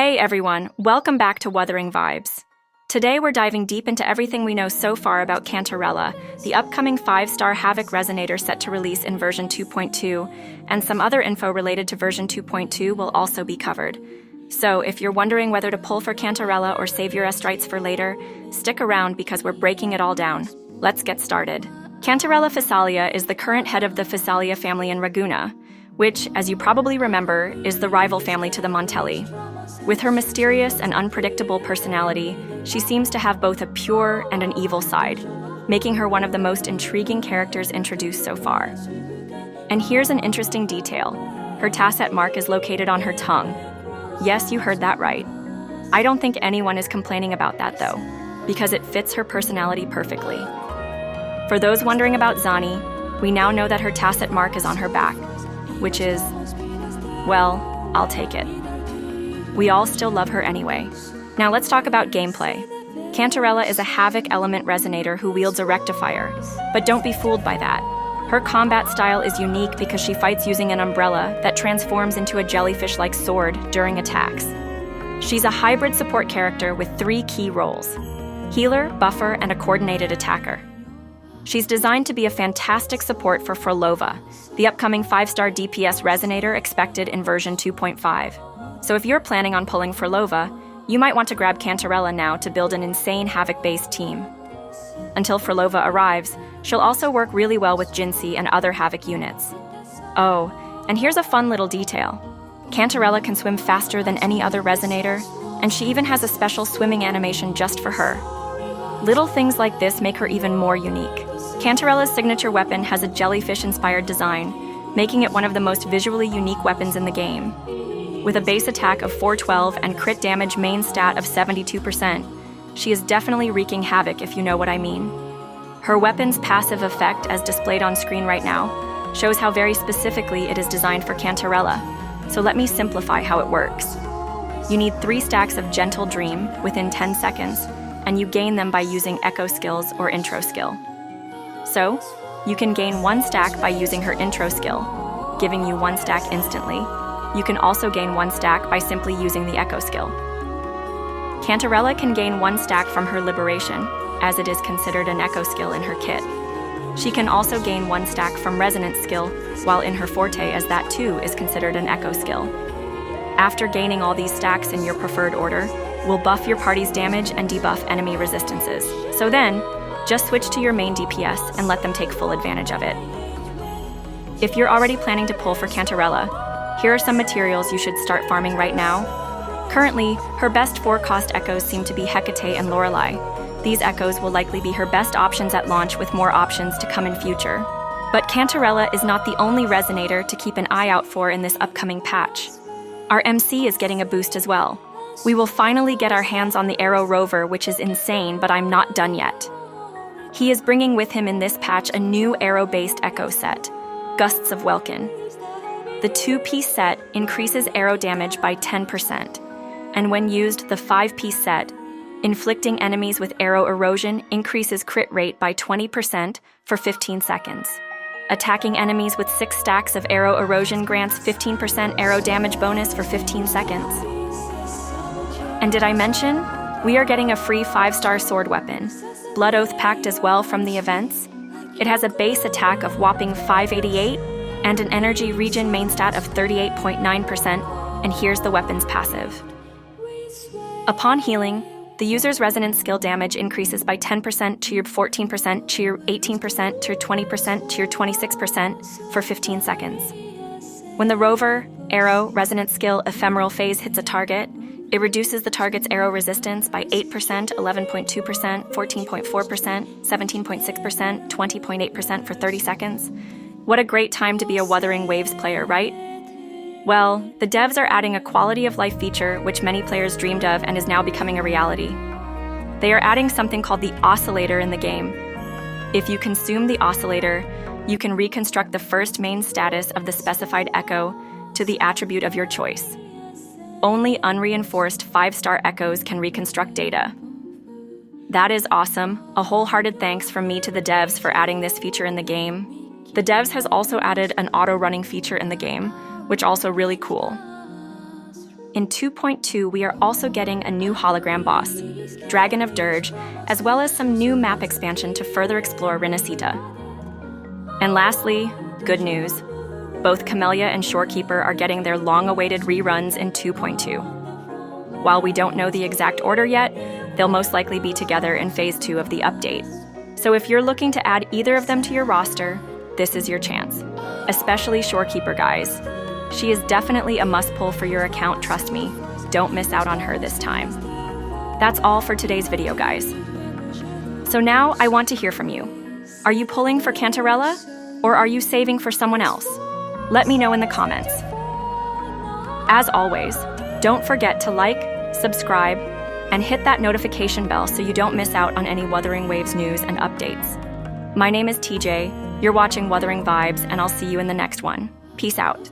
Hey everyone, welcome back to Wuthering Vibes. Today we're diving deep into everything we know so far about Cantarella, the upcoming 5-star Havoc Resonator set to release in version 2.2, and some other info related to version 2.2 will also be covered. So if you're wondering whether to pull for Cantarella or save your rights for later, stick around because we're breaking it all down. Let's get started. Cantarella Physalia is the current head of the Physalia family in Ragusa, which, as you probably remember, is the rival family to the Montelli. With her mysterious and unpredictable personality, she seems to have both a pure and an evil side, making her one of the most intriguing characters introduced so far. And here's an interesting detail. Her tasset mark is located on her tongue. Yes, you heard that right. I don't think anyone is complaining about that though, because it fits her personality perfectly. For those wondering about Zani, we now know that her tasset mark is on her back, which is, well, I'll take it. We all still love her anyway. Now let's talk about gameplay. Cantarella is a Havoc element resonator who wields a rectifier, but don't be fooled by that. Her combat style is unique because she fights using an umbrella that transforms into a jellyfish-like sword during attacks. She's a hybrid support character with 3 key roles: healer, buffer, and a coordinated attacker. She's designed to be a fantastic support for Frolova, the upcoming 5-star DPS resonator expected in version 2.5. So if you're planning on pulling Frolova, you might want to grab Cantarella now to build an insane Havoc-based team. Until Frolova arrives, she'll also work really well with Jinsei and other Havoc units. Oh, and here's a fun little detail. Cantarella can swim faster than any other resonator, and she even has a special swimming animation just for her. Little things like this make her even more unique. Cantarella's signature weapon has a jellyfish-inspired design, making it one of the most visually unique weapons in the game. With a base attack of 412 and crit damage main stat of 72%, she is definitely wreaking havoc if you know what I mean. Her weapon's passive effect, as displayed on screen right now, shows how very specifically it is designed for Cantarella, so let me simplify how it works. You need 3 stacks of Gentle Dream within 10 seconds, and you gain them by using Echo skills or Intro skill. So, you can gain 1 stack by using her Intro skill, giving you 1 stack instantly. You can also gain 1 stack by simply using the Echo skill. Cantarella can gain 1 stack from her Liberation, as it is considered an Echo skill in her kit. She can also gain 1 stack from Resonance skill, while in her Forte, as that too is considered an Echo skill. After gaining all these stacks in your preferred order, will buff your party's damage and debuff enemy resistances. So then, just switch to your main DPS and let them take full advantage of it. If you're already planning to pull for Cantarella, here are some materials you should start farming right now. Currently, her best 4-cost echoes seem to be Hecate and Lorelei. These echoes will likely be her best options at launch, with more options to come in future. But Cantarella is not the only resonator to keep an eye out for in this upcoming patch. Our MC is getting a boost as well. We will finally get our hands on the Aero Rover, which is insane, but I'm not done yet. He is bringing with him in this patch a new Aero-based echo set, Gusts of Welkin. The 2-piece set increases arrow damage by 10%, and when used, the 5-piece set, inflicting enemies with arrow erosion, increases crit rate by 20% for 15 seconds. Attacking enemies with 6 stacks of arrow erosion grants 15% arrow damage bonus for 15 seconds. And did I mention? We are getting a free 5-star sword weapon, Blood Oath Pact, as well from the events. It has a base attack of whopping 588, and an energy regen main stat of 38.9%, and here's the weapon's passive. Upon healing, the user's resonance skill damage increases by 10% to your 14%, to your 18%, to your 20%, to your 26% for 15 seconds. When the Rover, Arrow, resonance skill ephemeral phase hits a target, it reduces the target's arrow resistance by 8%, 11.2%, 14.4%, 17.6%, 20.8% for 30 seconds. What a great time to be a Wuthering Waves player, right? Well, the devs are adding a quality of life feature which many players dreamed of and is now becoming a reality. They are adding something called the Oscillator in the game. If you consume the Oscillator, you can reconstruct the first main status of the specified echo to the attribute of your choice. Only unreinforced 5-star echoes can reconstruct data. That is awesome. A wholehearted thanks from me to the devs for adding this feature in the game. The devs has also added an auto-running feature in the game, which also really cool. In 2.2, we are also getting a new hologram boss, Dragon of Dirge, as well as some new map expansion to further explore Resonator. And lastly, good news. Both Camellia and Shorekeeper are getting their long-awaited reruns in 2.2. While we don't know the exact order yet, they'll most likely be together in Phase 2 of the update. So if you're looking to add either of them to your roster, this is your chance. Especially Shorekeeper, guys. She is definitely a must-pull for your account, trust me. Don't miss out on her this time. That's all for today's video, guys. So now I want to hear from you. Are you pulling for Cantarella, or are you saving for someone else? Let me know in the comments. As always, don't forget to like, subscribe, and hit that notification bell so you don't miss out on any Wuthering Waves news and updates. My name is TJ, you're watching Wuthering Vibes, and I'll see you in the next one. Peace out.